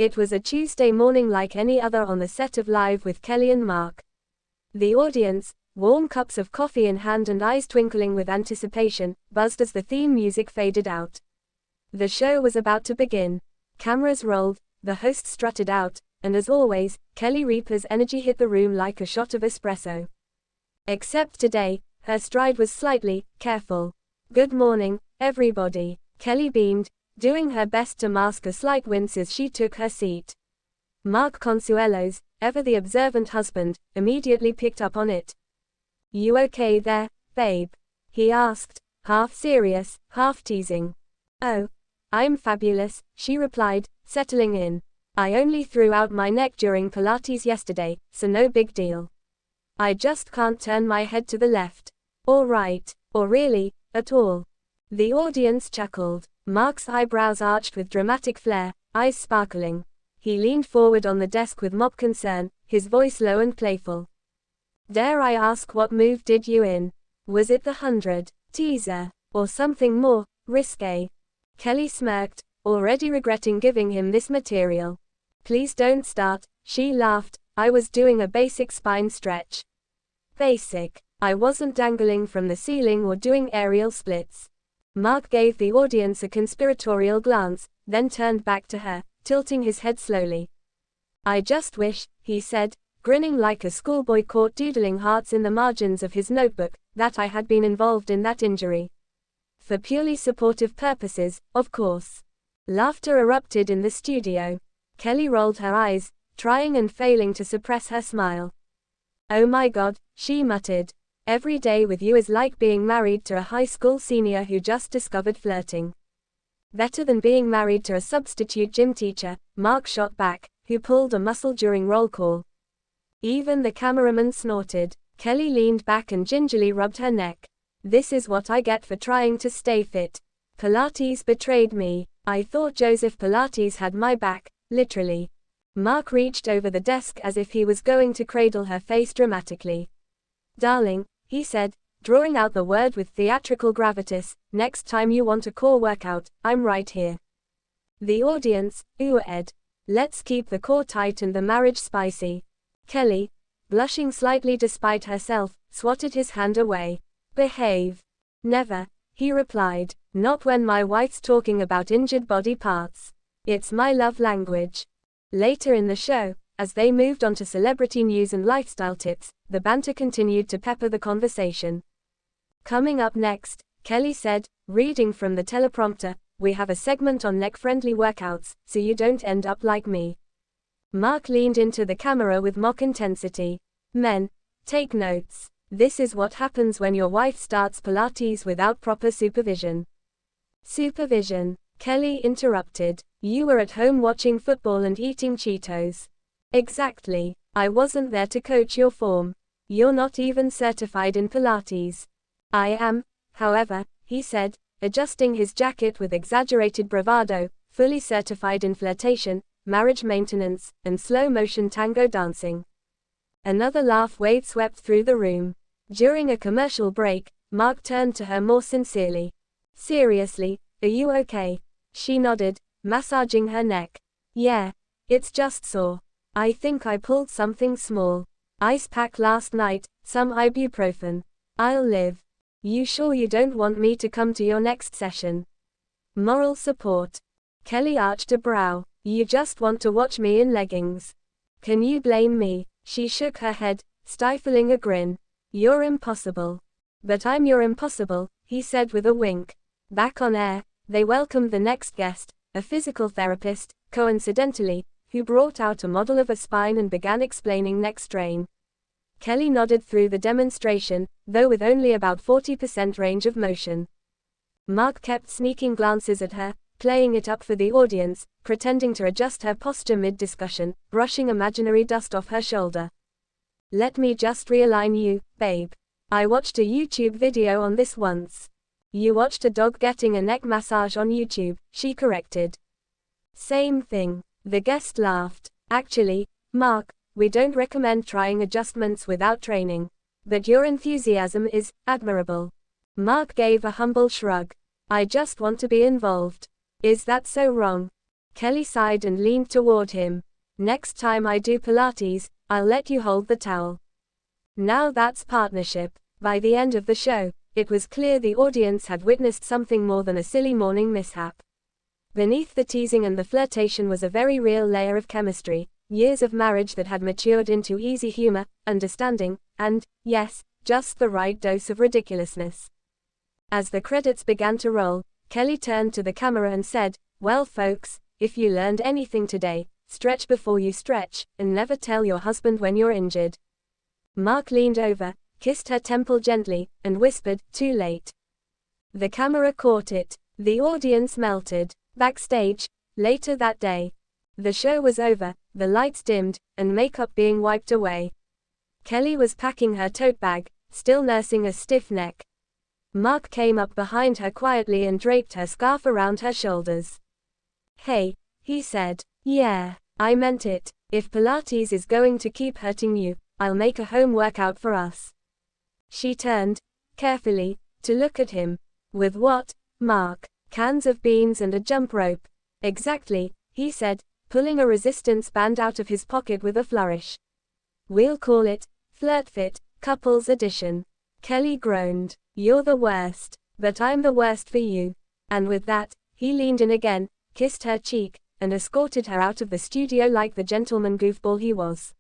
It was a Tuesday morning like any other on the set of Live with Kelly and Mark. The audience, warm cups of coffee in hand and eyes twinkling with anticipation, buzzed as the theme music faded out. The show was about to begin. Cameras rolled, the host strutted out, and as always, Kelly Ripa's energy hit the room like a shot of espresso. Except today, her stride was slightly careful. "Good morning, everybody," Kelly beamed, doing her best to mask a slight wince as she took her seat. Mark Consuelos, ever the observant husband, immediately picked up on it. "You okay there, babe?" he asked, half serious, half teasing. "Oh, I'm fabulous," she replied, settling in. "I only threw out my neck during Pilates yesterday, so no big deal. I just can't turn my head to the left. All right, or really, at all." The audience chuckled. Mark's eyebrows arched with dramatic flair, eyes sparkling. He leaned forward on the desk with mock concern, his voice low and playful. "Dare I ask what move did you in? Was it the 100 teaser, or something more risque?" Kelly smirked, already regretting giving him this material. "Please don't start," she laughed. "I was doing a basic spine stretch." "Basic? I wasn't dangling from the ceiling or doing aerial splits." Mark gave the audience a conspiratorial glance, then turned back to her, tilting his head slowly. "I just wish," he said, grinning like a schoolboy caught doodling hearts in the margins of his notebook, "that I had been involved in that injury. For purely supportive purposes, of course." Laughter erupted in the studio. Kelly rolled her eyes, trying and failing to suppress her smile. "Oh my God," she muttered. "Every day with you is like being married to a high school senior who just discovered flirting." "Better than being married to a substitute gym teacher," Mark shot back, who pulled a muscle during roll call. Even the cameraman snorted. Kelly leaned back and gingerly rubbed her neck. "This is what I get for trying to stay fit. Pilates betrayed me. I thought Joseph Pilates had my back, literally." Mark reached over the desk as if he was going to cradle her face dramatically. "Darling," he said, drawing out the word with theatrical gravitas, "next time you want a core workout, I'm right here." The audience oohed. "Let's keep the core tight and the marriage spicy." Kelly, blushing slightly despite herself, swatted his hand away. "Behave." "Never," he replied. "Not when my wife's talking about injured body parts. It's my love language." Later in the show, as they moved on to celebrity news and lifestyle tips, the banter continued to pepper the conversation. "Coming up next," Kelly said, reading from the teleprompter, "we have a segment on neck-friendly workouts, so you don't end up like me." Mark leaned into the camera with mock intensity. "Men, take notes. This is what happens when your wife starts Pilates without proper supervision." "Supervision?" Kelly interrupted. "You were at home watching football and eating Cheetos." "Exactly. I wasn't there to coach your form. You're not even certified in Pilates." "I am, however," he said, adjusting his jacket with exaggerated bravado, "fully certified in flirtation, marriage maintenance, and slow-motion tango dancing." Another laugh wave swept through the room. During a commercial break, Mark turned to her more sincerely. "Seriously, are you okay?" She nodded, massaging her neck. "Yeah. It's just sore. I think I pulled something small. Ice pack last night, some ibuprofen. I'll live." "You sure you don't want me to come to your next session?" "Moral support." Kelly arched a brow. "You just want to watch me in leggings. Can you blame me?" She shook her head, stifling a grin. "You're impossible." "But I'm your impossible," he said with a wink. Back on air, they welcomed the next guest, a physical therapist, coincidentally, who brought out a model of a spine and began explaining neck strain. Kelly nodded through the demonstration, though with only about 40% range of motion. Mark kept sneaking glances at her, playing it up for the audience, pretending to adjust her posture mid-discussion, brushing imaginary dust off her shoulder. "Let me just realign you, babe. I watched a YouTube video on this once." "You watched a dog getting a neck massage on YouTube," she corrected. "Same thing." The guest laughed. "Actually, Mark, we don't recommend trying adjustments without training. But your enthusiasm is admirable." Mark gave a humble shrug. "I just want to be involved." "Is that so wrong?" Kelly sighed and leaned toward him. Next time I do Pilates, I'll let you hold the towel. Now that's partnership. By the end of the show, it was clear the audience had witnessed something more than a silly morning mishap. Beneath the teasing and the flirtation was a very real layer of chemistry, years of marriage that had matured into easy humor, understanding, and, yes, just the right dose of ridiculousness. As the credits began to roll, Kelly turned to the camera and said, "Well folks, if you learned anything today, stretch before you stretch, and never tell your husband when you're injured." Mark leaned over, kissed her temple gently, and whispered, "Too late." The camera caught it. The audience melted. Backstage, later that day. The show was over, the lights dimmed, and makeup being wiped away. Kelly was packing her tote bag, still nursing a stiff neck. Mark came up behind her quietly and draped her scarf around her shoulders. "Hey," he said. "Yeah, I meant it. If Pilates is going to keep hurting you, I'll make a home workout for us." She turned, carefully, to look at him. "With what, Mark?" "Cans of beans and a jump rope." "Exactly," he said, pulling a resistance band out of his pocket with a flourish. "We'll call it, Flirt Fit, Couples Edition." Kelly groaned. "You're the worst. But I'm the worst for you." And with that, he leaned in again, kissed her cheek, and escorted her out of the studio like the gentleman goofball he was.